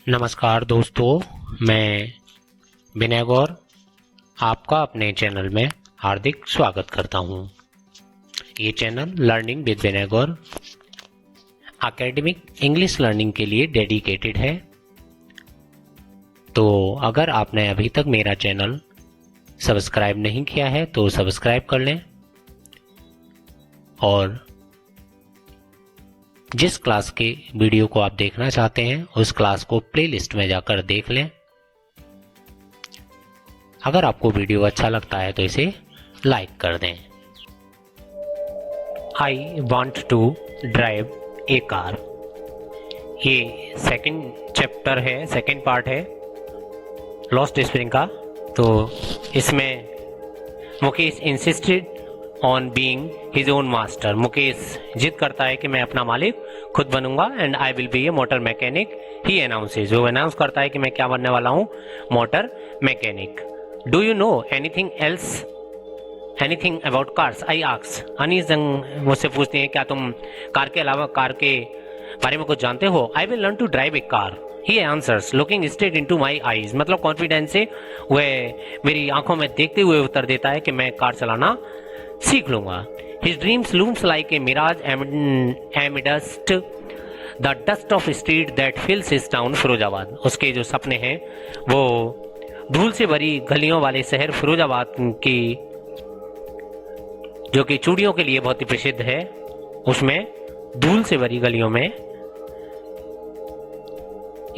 नमस्कार दोस्तों, मैं विनय गौर आपका अपने चैनल में हार्दिक स्वागत करता हूं। ये channel learning with Vinay Gaur academic English learning के लिए डेडिकेटेड है। तो अगर आपने अभी तक मेरा चैनल सब्सक्राइब नहीं किया है तो सब्सक्राइब कर लें और जिस क्लास के वीडियो को आप देखना चाहते हैं उस क्लास को प्लेलिस्ट में जाकर देख लें। अगर आपको वीडियो अच्छा लगता है तो इसे लाइक कर दें। I want to drive a car, ये सेकंड चैप्टर है, सेकंड पार्ट है लॉस्ट स्प्रिंग का। तो इसमें Mukesh insisted on being his own master. Mukesh जिद करता है कि मैं अपना मालिक खुद बनूंगा and I will be a motor mechanic he announces. वो अनाउंस करता है कि मैं क्या बनने वाला हूँ, motor mechanic. Do you know anything else, anything about cars I ask. Anees जंग मुझसे पूछती हैं क्या तुम कार के अलावा कार के बारे में कुछ जानते हो। I will learn to drive a car he answers looking straight into my eyes. मतलब कॉन्फिडेंस से वह मेरी आंखों में देखते हुए उत्तर देता है कि मैं कार चलाना सीख लूंगा। His dreams looms like a mirage amidst the dust of street that fills his town Firozabad. उसके जो सपने हैं वो धूल से भरी गलियों वाले शहर फिरोजाबाद की, जो कि चूड़ियों के लिए बहुत ही प्रसिद्ध है, उसमें धूल से भरी गलियों में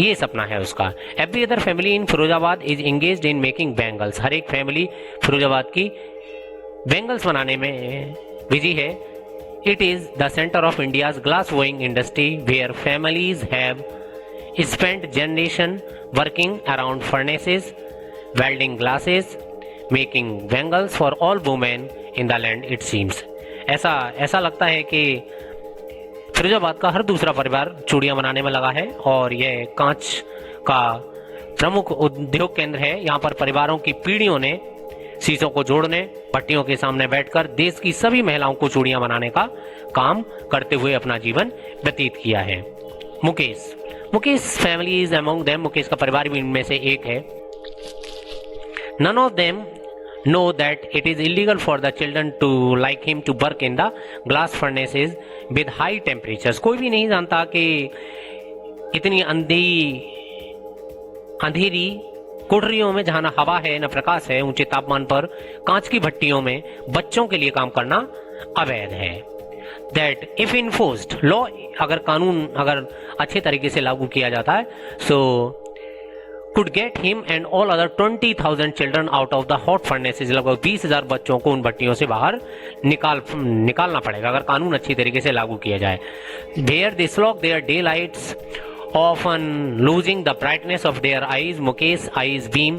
ये सपना है उसका। Every other family in Firozabad is engaged in making bangles. हर एक फैमिली फिरोजाबाद की बैंगल्स बनाने में बिजी है। It is the centre of India's glass blowing industry where families have spent generation working around furnaces, welding glasses, making bangles for all women in the land it seems. ऐसा लगता है कि फिरोजाबाद का हर दूसरा परिवार चूड़ियां बनाने में लगा है और यह कांच का प्रमुख उद्योग केंद्र है। यहाँ पर परिवारों की पीढ़ियों ने शीशों को जोड़ने, भट्टियों के सामने बैठकर देश की सभी महिलाओं को चूड़ियां बनाने का काम करते हुए अपना जीवन व्यतीत किया है। Mukesh family is among them. Mukesh का परिवार भी इनमें से एक है। None of them know that it is illegal for the children to like him to work in the glass furnaces with high temperatures. कोई भी नहीं जानता कि इतनी अंधेरी कुठरियों में जहां न हवा है न प्रकाश है, ऊंचे तापमान पर कांच की भट्टियों में बच्चों के लिए काम करना अवैध है। दैट इफ इन्फोर्स्ड लॉ, अगर कानून अगर अच्छे तरीके से लागू किया जाता है, so could get him and all other 20,000 children out of the hot furnaces. लगभग 20,000 बच्चों को उन भट्टियों से बाहर निकालना पड़ेगा अगर कानून अच्छी तरीके से लागू किया जाए। There they slog their day lights often losing the brightness of their eyes. Mukesh eyes beam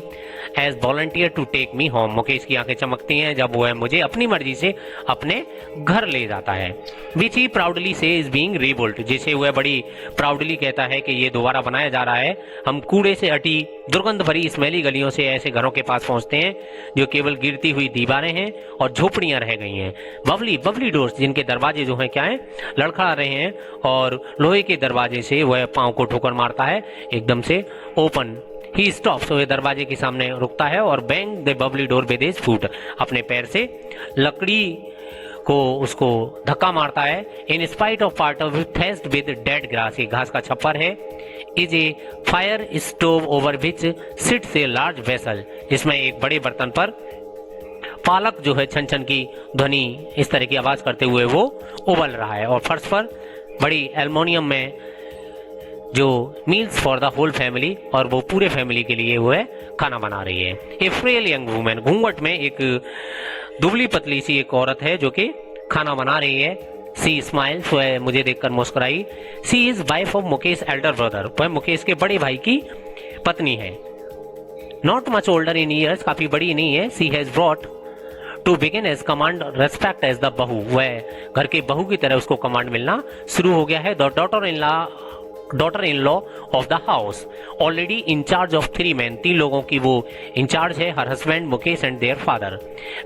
as volunteer to take me home. Mukesh की आंखें चमकती हैं जब वह मुझे अपनी मर्जी से अपने घर ले जाता है। Which he proudly says being rebuilt, जिसे वह बड़ी प्राउडली कहता है कि ये दोबारा बनाया जा रहा है। हम कूड़े से अटी दुर्गंध भरी स्मेली गलियों से ऐसे घरों के पास पहुंचते हैं जो केवल गिरती हुई दीवारें हैं और झोपड़ियां रह गई हैं। बबली डोर्स, जिनके दरवाजे जो हैं क्या हैं, लड़खड़ा रहे हैं और लोहे के दरवाजे से वह पांव को ठोकर मारता है एकदम से ओपन। ही स्टॉप्स, वह दरवाजे के सामने रुकता है और bang the wobbly door with his foot, अपने पैर से लकड़ी को उसको धक्का मारता है। In spite of part of thatched with dead grass, ये घास का छप्पर है। Is a fire stove over which sits a large vessel, जिसमें एक बड़े बर्तन पर पालक जो है छन छन की ध्वनि इस तरह की आवाज करते हुए वो उबल रहा है और फर्श पर बड़ी एल्युमिनियम में जो meals for the whole family, और वो पूरे फैमिली के लिए वो है खाना बना रही है। ए फ्रेल यंग वुमेन, घूंघट में एक दुबली पतली सी एक औरत है जो कि खाना बना रही है। सी स्माइल्स, वह मुझे देखकर मुस्कुराई। She is wife of Mukesh elder brother, वह मुकेश के बड़े भाई की पत्नी है। Not much older in years, काफी बड़ी नहीं है। She has brought to begin as command respect as the bahu, वह घर के बहू की तरह उसको कमांड मिलना शुरू हो गया है। The daughter-in-law of the house, already in charge of 3 men, 3 लोगों की वो इंचार्ज है, her husband Mukesh and their father.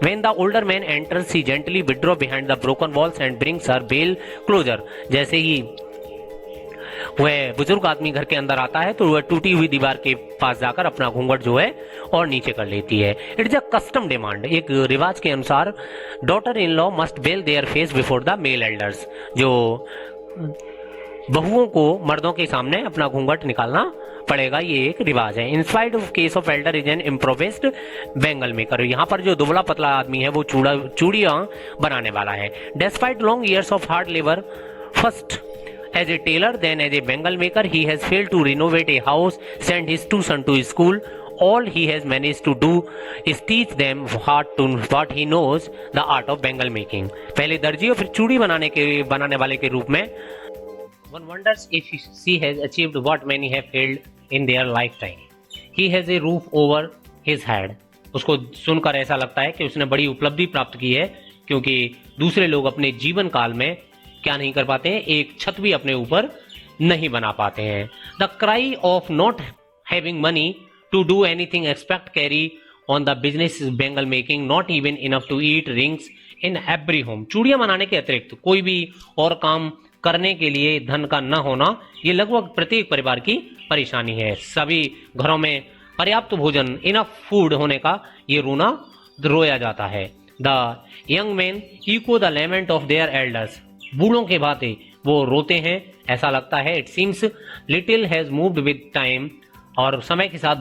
When the older man enters, she gently withdraw behind the broken walls and brings her veil closer. जैसे ही वह बुजुर्ग आदमी घर के अंदर आता है तो वह टूटी हुई दीवार के पास जाकर अपना घूंघट जो है और नीचे कर लेती है। It is a custom demand, एक रिवाज के अनुसार daughter in law must veil their face before the male elders, जो बहुओं को मर्दों के सामने अपना घूंघट निकालना पड़ेगा, ये एक रिवाज है। In spite of case of Elder is an improvised bangle maker, यहाँ पर जो दुबला पतला आदमी है वो चूड़ियां बनाने वाला है। Despite long years of hard labour, first as a tailor then as a bengal maker, he has failed to renovate a house, send his two sons to school. All he has managed to do is teach them what he knows, the art of bengal making. पहले दर्जी और फिर चूड़ी बनाने वाले के रूप में one wonders if she has achieved what many have failed in their lifetime. He has a roof over his head. उसको सुनकर ऐसा लगता है कि उसने बड़ी उपलब्धि प्राप्त की है, क्योंकि दूसरे लोग अपने जीवन काल में क्या नहीं कर पाते हैं, एक छत भी अपने ऊपर नहीं बना पाते हैं। The cry of not having money to do anything expect carry on the business bangle making, not even enough to eat rings in every home. चूड़ियां बनाने के अतिरिक्त कोई भी और काम करने के लिए धन का न होना, ये लगभग प्रत्येक परिवार की परेशानी है। सभी घरों में पर्याप्त भोजन, इनफ फूड होने का ये रोया जाता है। The young man echo the lament of their elders, बूढ़ों के भांति वो रोते हैं, ऐसा लगता है। It seems little has moved with time, और समय के साथ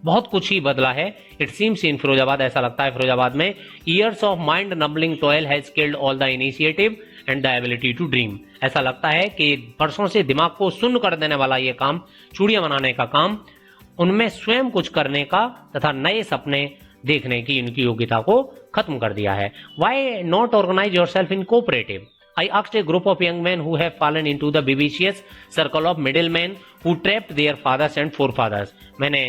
बहुत कुछ ही बदला है। इट सीम्स इन फिरोजाबाद, ऐसा लगता है फिरोजाबाद में। Years of mind numbing toil has killed all the initiative and the ability to dream, ऐसा लगता है कि वर्षों से दिमाग को सुन्न कर देने वाला ये काम, चूड़ियां बनाने का काम, उनमें स्वयं कुछ करने का तथा नए सपने देखने की इनकी योग्यता को खत्म कर दिया है। Why not organize yourself in cooperative? I asked a group of young men who have fallen into the vicious circle of middlemen who trapped their fathers and forefathers. मैंने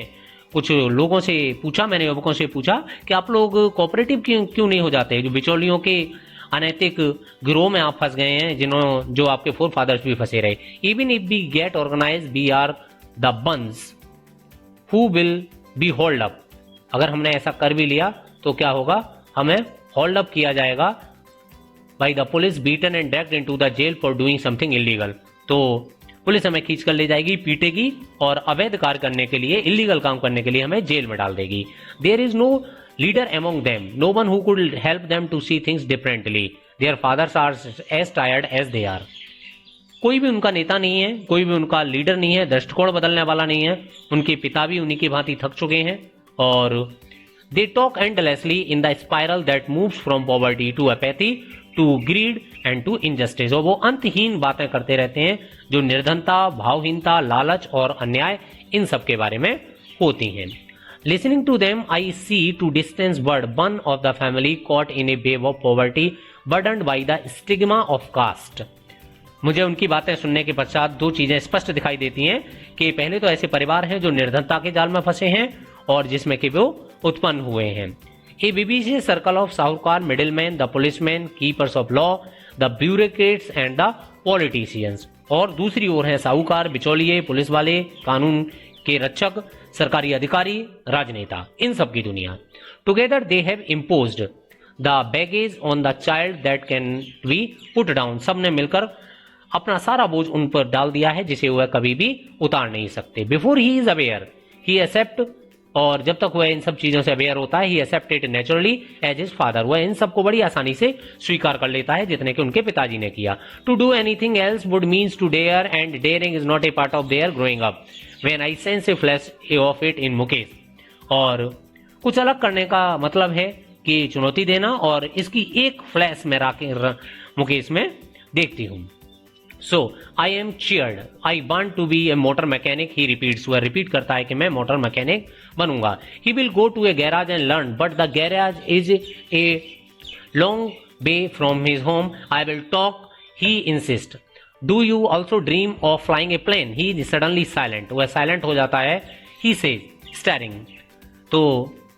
कुछ लोगों से पूछा, मैंने युवकों से पूछा कि आप लोग कोऑपरेटिव क्यों नहीं हो जाते, जो बिचौलियों के अनैतिक गिरोह में आप फंस गए हैं, जो आपके फोर फादर्स भी फंसे रहे। Even if we get organized, we are the ones who will be hauled up. अगर हमने ऐसा कर भी लिया तो क्या होगा, हमें होल्ड अप किया जाएगा by the police, beaten and dragged into the jail for doing something illegal. तो पुलिस हमें खींच कर ले जाएगी, पीटेगी और अवैध कार्य करने के लिए, इलीगल काम करने के लिए हमें जेल में डाल देगी। There is no leader among them, no one who could help them to see things differently, their fathers are as tired as they are. कोई भी उनका नेता नहीं है, कोई भी उनका लीडर नहीं है, दृष्टिकोण बदलने वाला नहीं है। उनके पिता भी उन्हीं की भांति थक चुके हैं, और they talk endlessly in the spiral that moves from poverty to apathy to greed and to injustice। और वो अंतहीन बातें करते रहते हैं जो निर्धनता, भावहीनता, लालच और अन्याय, इन सब के बारे में होती हैं। Listening to them, I see to distance bird, one of the family caught in a wave of poverty, burdened by the stigma of caste। मुझे उनकी बातें सुनने के पश्चात दो चीजें स्पष्ट दिखाई देती हैं कि पहले तो ऐसे परिवार हैं जो निर्धनता के जाल में फंसे हैं और जिसमें कि वो उत्पन्न हुए हैं। ए बीबीसी सर्कल ऑफ साहूकार, middleman, the policeman, keepers of law, the bureaucrats and the politicians. और दूसरी ओर है साहूकार, बिचौलिए, पुलिस वाले, कानून के रक्षक, सरकारी अधिकारी, राजनेता, इन सब की दुनिया। Together they have imposed the baggage on the child that can be put down. सबने मिलकर अपना सारा बोझ उन पर डाल दिया है जिसे वह कभी भी उतार नहीं सकते। Before he is aware he accept, और जब तक वह इन सब चीजों से अवेयर होता है, he accept it naturally as his father, वह इन सबको बड़ी आसानी से स्वीकार कर लेता है जितने कि उनके पिताजी ने किया। To do anything else would means to dare, and daring is not a part of their growing up, when I sense a flash of it in Mukesh. और कुछ अलग करने का मतलब है कि चुनौती देना, और इसकी एक फ्लैश में मुकेश में देखती हूं। So I am cheered. I want to be a motor mechanic. He repeats. वह रिपीट करता है कि मैं मोटर मैकेनिक बनूंगा। He will go to a garage and learn, but the garage is a long way from his home. I will talk. He insists. Do you also dream of flying a plane? He is suddenly silent. वह silent हो जाता है। He says, staring. तो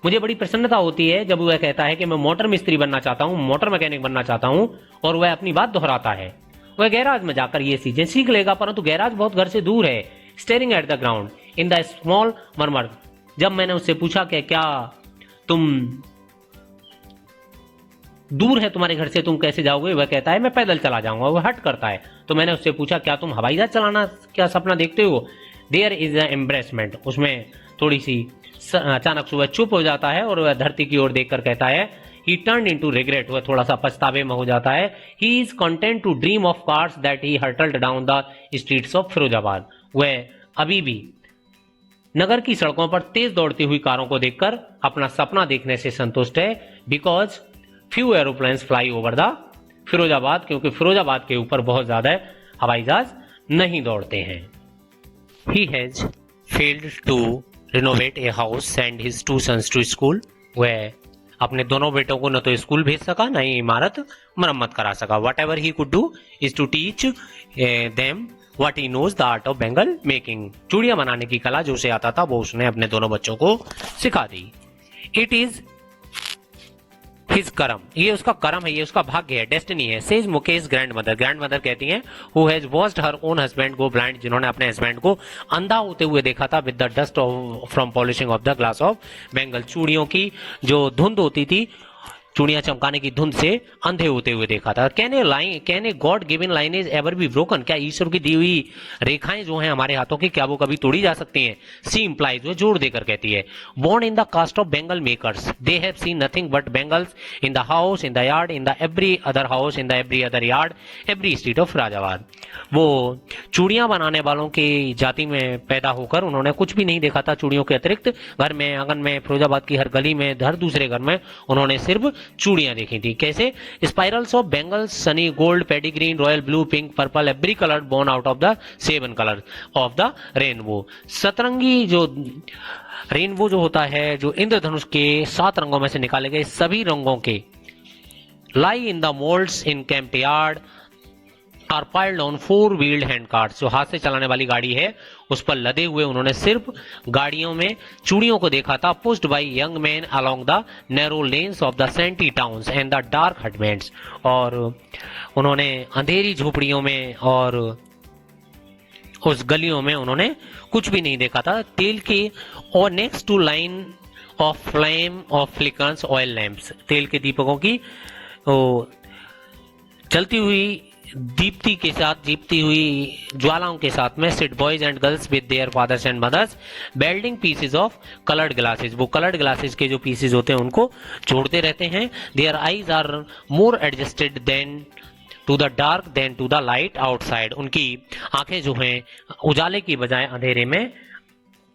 मुझे बड़ी प्रसन्नता होती है जब वह कहता है कि मैं मोटर मिस्त्री बनना चाहता हूँ, मोटर मैकेनिक बनना चाहता हूँ, और वह अपनी बात दोहराता है। वह गैराज में जाकर ये चीजें सीख लेगा, परंतु गैराज बहुत घर से दूर है। Staring at the ground in the small murmur. जब मैंने उससे पूछा कि क्या तुम दूर है तुम्हारे घर से, तुम कैसे जाओगे? वह कहता है मैं पैदल चला जाऊंगा। वह हट करता है। तो मैंने उससे पूछा क्या तुम हवाई जहाज चलाना क्या सपना देखते हो? देयर इज अ एम्ब्रेसमेंट, उसमें थोड़ी सी अचानक से वह चुप हो जाता है और वह धरती की ओर देखकर कहता है he turn in to regret, वह थोड़ा सा पछतावे में हो जाता है। He is content to dream of cars that he hurtled down the streets of Firozabad, वह अभी भी नगर की सड़कों पर तेज दौड़ती हुई कारों को देखकर अपना सपना देखने से संतुष्ट है। Because few aeroplanes fly over the Firozabad, क्योंकि फिरोजाबाद के ऊपर बहुत ज्यादा हवाई जहाज नहीं दौड़ते हैं। He has failed to renovate a house, send his two sons to school. वह अपने दोनों बेटों को न तो स्कूल भेज सका न ही इमारत मरम्मत करा सका। Whatever he could do is to teach them what he knows the art of bengal making. चूड़ियां बनाने की कला जो उसे आता था वो उसने अपने दोनों बच्चों को सिखा दी। It is हिज करम, ये उसका करम है, ये उसका भाग्य है, डेस्टिनी है। सेज मुकेश ग्रैंडमदर, ग्रैंडमदर कहती हैं who has watched her own husband go blind, जिन्होंने अपने हस्बैंड को अंधा होते हुए देखा था with the dust from polishing of the glass of Bengal, चूड़ियों की जो धुंध होती थी, चूड़ियां चमकाने की धुंध से अंधे होते हुए देखा था। Can a god given lineage ever be broken, क्या ईश्वर की दी हुई रेखाएं जो हैं हमारे हाथों की क्या वो कभी तोड़ी जा सकती हैं? सी इंप्लाइज, वो जोड़ देकर कहती है born in the caste of bangle makers, they have seen nothing but bangles in the house, in the yard, in the every other house, in the every other yard, every street of Firozabad. वो चूड़ियां बनाने वालों की जाति में पैदा होकर उन्होंने कुछ भी नहीं देखा था चूड़ियों के अतिरिक्त। घर में, आंगन में, फिरोजाबाद की हर गली में, हर दूसरे घर में उन्होंने सिर्फ चूड़ियां देखी थी। कैसे? Spirals of bangles, sunny gold, paddy green, royal blue, pink, purple, every colour born out of the 7 colour of the rainbow. सतरंगी जो रेनबो जो होता है, जो इंद्रधनुष के 7 रंगों में से निकाले गए सभी रंगों के lie in the moulds in camp yard are piled on 4 wheeled hand carts, जो हाथ से चलाने वाली गाड़ी है उस पर लदे हुए उन्होंने सिर्फ गाड़ियों में चूड़ियों को देखा था। Pushed by young man along the narrow lanes of the shanty towns and the dark hutments, और उन्होंने अंधेरी झोपड़ियों में और उस गलियों में उन्होंने कुछ भी नहीं देखा था। तेल के और next to line of flame of flickers oil lamps, तेल के दीपकों की चलती हुई दीप्ति के साथ, दीप्ति हुई ज्वालाओं के साथ में sit boys and girls with their fathers and mothers welding pieces of coloured glasses, वो कलर्ड ग्लासेस के जो पीसेज होते हैं उनको जोड़ते रहते हैं। Their eyes are more adjusted than to the dark than to the light outside, उनकी आंखें जो हैं उजाले की बजाय अंधेरे में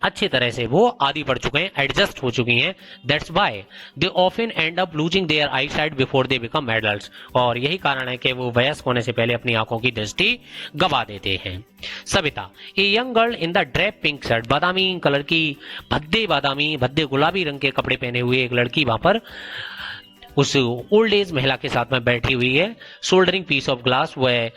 अच्छी तरह से वो आदी पड़ चुके हैं, एडजस्ट हो चुकी हैं। That's why they often end up losing their eyesight before they become adults, और यही कारण है कि वो वयस्क होने से पहले अपनी आंखों की दृष्टि गवा देते हैं। Savita, a young girl in the drape pink shirt, Badami colour की भद्दे गुलाबी रंग के कपड़े पहने हुए एक लड़की वहां पर उस ओल्ड एज महिला के साथ में बैठी हुई है। शोल्डरिंग पीस ऑफ ग्लास, वह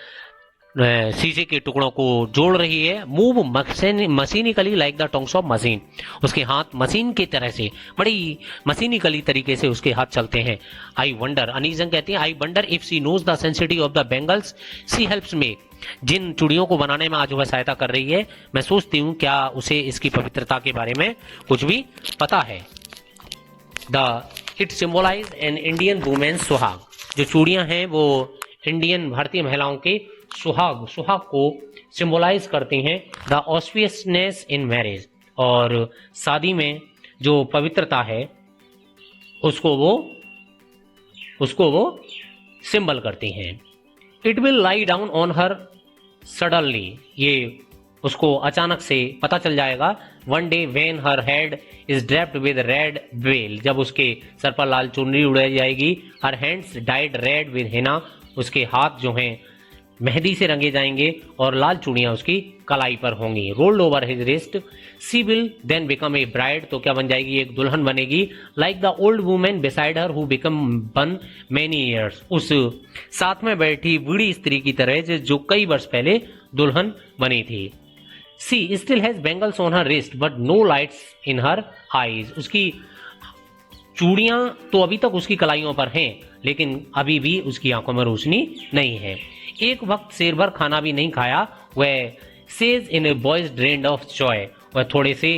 शीशे के टुकड़ों को जोड़ रही है। Move mechanically like the tongs of machine, उसके हाथ मशीन की तरह से बड़ी मशीनिकली तरीके से उसके हाथ चलते हैं। आई वंडर, अनीजन कहती है I wonder if she knows the sensitive of the bangles she helps make, जिन चूड़ियों को बनाने में आज वह सहायता कर रही है, मैं सोचती हूँ क्या उसे इसकी पवित्रता के बारे में कुछ भी पता है। It symbolise an Indian women suhaag, जो चूड़ियां हैं वो इंडियन भारतीय महिलाओं के सुहाग को सिंबलाइज करती हैं। द ऑस्पियसनेस इन मैरिज, और शादी में जो पवित्रता है उसको वो सिंबल करती हैं। It will lie down on her suddenly, ये उसको अचानक से पता चल जाएगा। One day when her head is draped with red well, जब उसके सर पर लाल चुनरी उड़ाई जाएगी। Her hands died read with Hina, उसके हाथ जो हैं मेहंदी से रंगे जाएंगे और लाल चूड़ियां उसकी कलाई पर होंगी। Rolled over his wrist she will then become a bride, तो क्या बन जाएगी? एक दुल्हन बनेगी। Like the old women beside her who become one many years, उस साथ में बैठी बूढ़ी स्त्री की तरह जो कई वर्ष पहले दुल्हन बनी थी। She still has bangles on her wrist but no lights in her eyes, उसकी चूड़ियां तो अभी तक उसकी कलाइयों पर हैं लेकिन अभी भी उसकी आंखों में रोशनी नहीं है। एक वक्त शेर भर खाना भी नहीं खाया, वह says in a voice drained of Joy, वह थोड़े से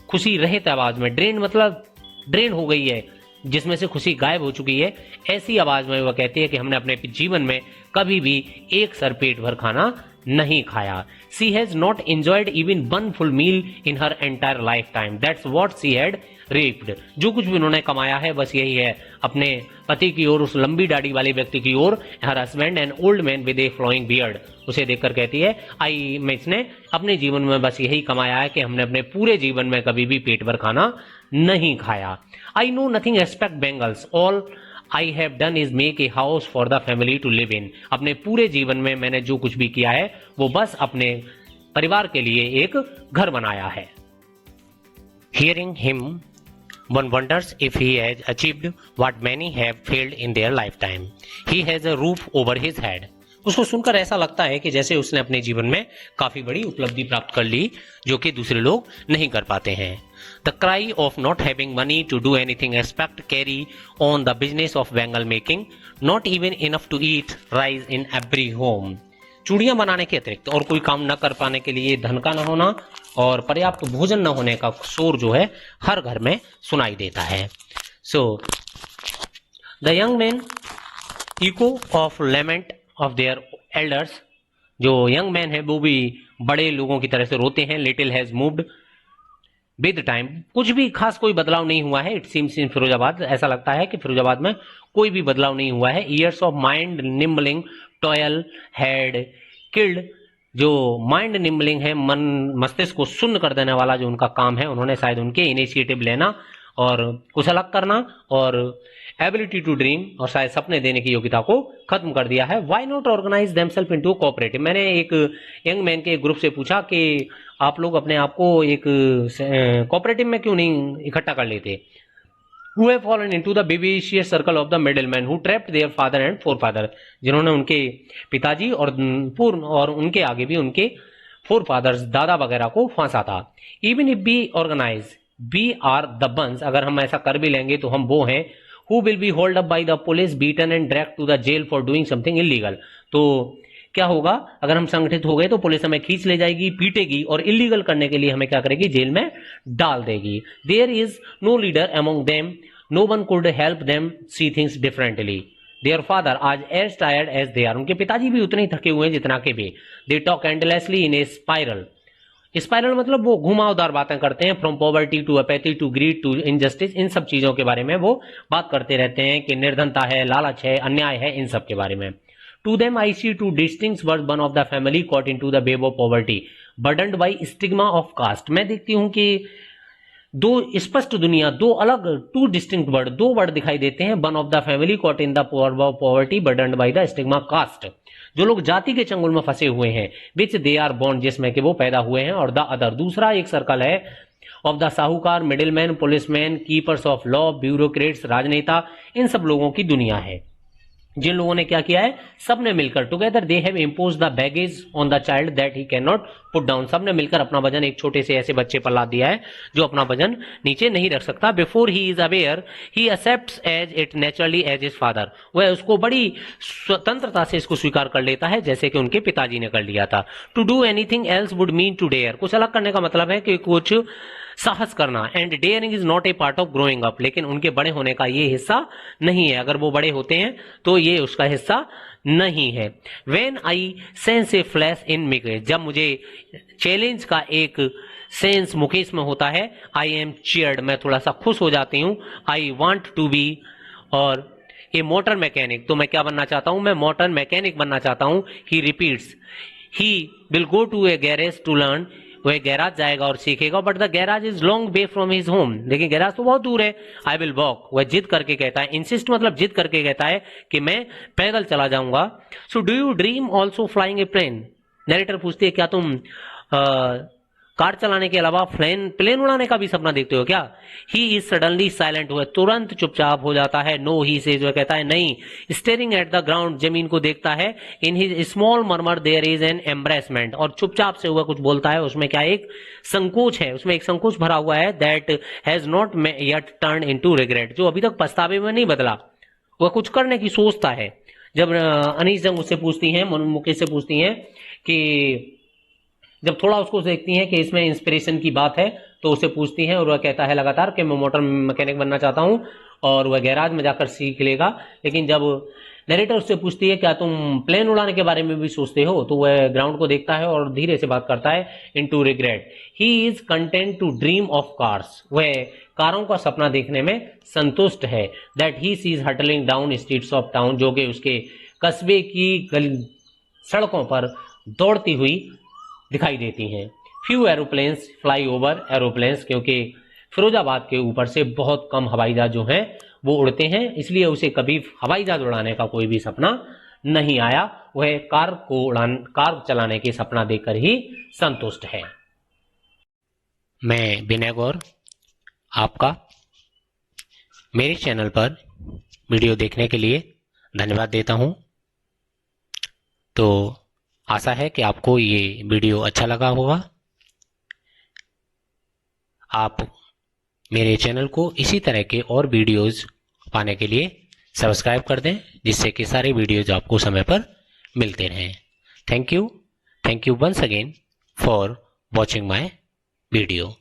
खुशी रहित आवाज में, ड्रेन मतलब ड्रेन हो गई है, जिसमें से खुशी गायब हो चुकी है, ऐसी आवाज में वह कहती है कि हमने अपने जीवन में कभी भी एक सर पेट भर खाना नहीं खाया. She has not enjoyed even one full meal in her entire lifetime. That's what she had reaped. जो कुछ भी उन्होंने कमाया है बस यही है, अपने पति की ओर, उस लंबी दाढ़ी वाले व्यक्ति की ओर. Her husband, an old man with a flowing beard. उसे देखकर कहती है इसने अपने जीवन में बस यही कमाया है कि हमने अपने पूरे जीवन में कभी भी पेट भर खाना नहीं खाया. I know nothing except Bengals. All I have done is make a house for the family to live in. अपने पूरे जीवन में मैंने जो कुछ भी किया है वो बस अपने परिवार के लिए एक घर बनाया है. Hearing him, one wonders if he has achieved what many have failed in their lifetime. He has a roof over his head. उसको सुनकर ऐसा लगता है कि जैसे उसने अपने जीवन में काफी बड़ी उपलब्धि प्राप्त कर ली जो कि दूसरे लोग नहीं कर पाते हैं. The cry of not having money to do anything except carry on the business of bangle making, not even enough to eat, rise in every home. चूड़ियां बनाने के अतिरिक्त और कोई काम न कर पाने के लिए धन का न होना और पर्याप्त भोजन न होने का शोर जो है हर घर में सुनाई देता है. So the young men echo of lament of their elders. जो यंग मैन है वो भी बड़े लोगों की तरह से रोते हैं. Little has moved with time. कुछ भी खास कोई बदलाव नहीं हुआ है. It seems in Firozabad. ऐसा लगता है कि फिरोजाबाद में कोई भी बदलाव नहीं हुआ है. Years of mind numbing toil had killed. जो माइंड निम्बलिंग है, मन मस्तिष्क को सुन्न कर देने वाला जो उनका काम है, उन्होंने शायद उनके इनिशिएटिव लेना और कुछ अलग करना और एबिलिटी टू ड्रीम और शायद सपने देने की योग्यता को खत्म कर दिया है. Why not organise themselves into cooperative. मैंने एक यंग मैन के ग्रुप से पूछा कि आप लोग अपने आप को एक कोऑपरेटिव में क्यों नहीं इकट्ठा कर लेते. Who have fallen into the vicious circle of the middlemen who trapped their father and forefather. जिन्होंने उनके पिताजी और उनके आगे भी उनके forefathers दादा वगैरह को फांसा था. Even if we organize, we are the ones. अगर हम ऐसा कर भी लेंगे तो हम वो हैं who will be hauled up by the police, beaten and dragged to the jail for doing something illegal. तो क्या होगा अगर हम संगठित हो गए तो पुलिस हमें खींच ले जाएगी, पीटेगी और इलीगल करने के लिए हमें क्या करेगी, जेल में डाल देगी. There is no leader among them, no one could help them see things differently. Their father ages as tired as they are. उनके पिताजी भी उतने ही थके हुए हैं जितना के भी. They talk endlessly in a spiral. Spiral मतलब वो घुमावदार बातें करते हैं. From poverty to apathy to greed to injustice. इन सब चीजों के बारे में वो बात करते रहते हैं कि निर्धनता है, लालच है, अन्याय है, इन सब के बारे में. To them I see two distinct birds, one of the family caught into the web of poverty, burdened by stigma of caste. मैं देखती हूँ कि दो स्पष्ट दुनिया, दो अलग, टू डिस्टिंक्ट वर्ड, दो वर्ड दिखाई देते हैं. One of the family caught in the poverty burdened by the stigma caste. जो लोग जाति के चंगुल में फंसे हुए हैं, विच दे आर बॉर्न, जिसमें कि वो पैदा हुए हैं. और द अदर, दूसरा एक सर्कल है ऑफ द साहूकार, middleman, policeman, keepers of law, bureaucrats, राजनेता. इन सब लोगों की दुनिया है. जिन लोगों ने क्या किया है, सबने मिलकर together they have impose the baggage on the child that he can not put down. सबने मिलकर अपना वजन एक छोटे से ऐसे बच्चे पर लाद दिया है जो अपना वजन नीचे नहीं रख सकता. Before he is aware he accepts as it naturally as his father. वह उसको बड़ी स्वतंत्रता से इसको स्वीकार कर लेता है जैसे कि उनके पिताजी ने कर लिया था. To do anything else would mean to dare. कुछ अलग करने का मतलब है कि कुछ साहस करना. And daring is not a part of growing up. लेकिन उनके बड़े होने का ये हिस्सा नहीं है. अगर वो बड़े होते हैं तो ये उसका हिस्सा नहीं है. When I sense a flash in Mukesh. जब मुझे चैलेंज का एक सेंस मुकेश में होता है, आई एम चीयर्ड, मैं थोड़ा सा खुश हो जाती हूँ. आई वॉन्ट टू बी और ए मोटर मैकेनिक. तो मैं क्या बनना चाहता हूं, मैं मोटर मैकेनिक बनना चाहता हूं. He repeats he will go to a garage to learn. वह गैराज जाएगा और सीखेगा. But the garage is long way from his home. लेकिन गैराज तो बहुत दूर है. I will walk. वह जिद करके कहता है, इंसिस्ट मतलब जिद करके कहता है कि मैं पैदल चला जाऊंगा. So do you dream also flying a plane. Narrator पूछती है, क्या तुम कार चलाने के अलावा प्लेन उड़ाने का भी सपना देखते हो क्या. He is suddenly silent. हुआ तुरंत चुपचाप हो जाता है. नो ही सेज, वह कहता है नहीं. स्टेरिंग एट द ग्राउंड, जमीन को देखता है. In his small murmur there is an embarrassment. और चुपचाप से हुआ कुछ बोलता है, उसमें क्या एक संकोच है, उसमें एक संकोच भरा हुआ है. That has not yet turn into regret. जो अभी तक पछतावे में नहीं बदला. वह कुछ करने की सोचता है. जब अनीस जंग उससे पूछती है, मुकेश से पूछती है कि जब थोड़ा उसको देखती हैं कि इसमें इंस्पिरेशन की बात है तो उसे पूछती हैं और वह कहता है लगातार कि मैं मोटर मैकेनिक बनना चाहता हूं और वह गैराज में जाकर सीख लेगा। लेकिन जब नरेटर उससे पूछती है क्या तुम प्लेन उड़ाने के बारे में भी सोचते हो, तो वह ग्राउंड को देखता है और धीरे से बात करता है, into regret he is content to dream of cars, वह कारों का सपना देखने में संतुष्ट है। That he sees hurtling down streets of town, जो कि उसके कस्बे की सड़कों पर दौड़ती हुई दिखाई देती हैं। Few aeroplanes fly over aeroplanes, क्योंकि फिरोजाबाद के ऊपर से बहुत कम हवाई जहाज जो हैं वो उड़ते हैं, इसलिए उसे कभी हवाई जहाज उड़ाने का कोई भी सपना नहीं आया। वह कार चलाने के सपना देखकर ही संतुष्ट है। मैं विनय गौर आपका मेरे चैनल पर वीडियो देखने के लिए धन्यवाद देता हूं। तो आशा है कि आपको ये वीडियो अच्छा लगा होगा। आप मेरे चैनल को इसी तरह के और वीडियोस पाने के लिए सब्सक्राइब कर दें, जिससे कि सारे वीडियोज आपको समय पर मिलते रहें। Thank you once again for watching my video.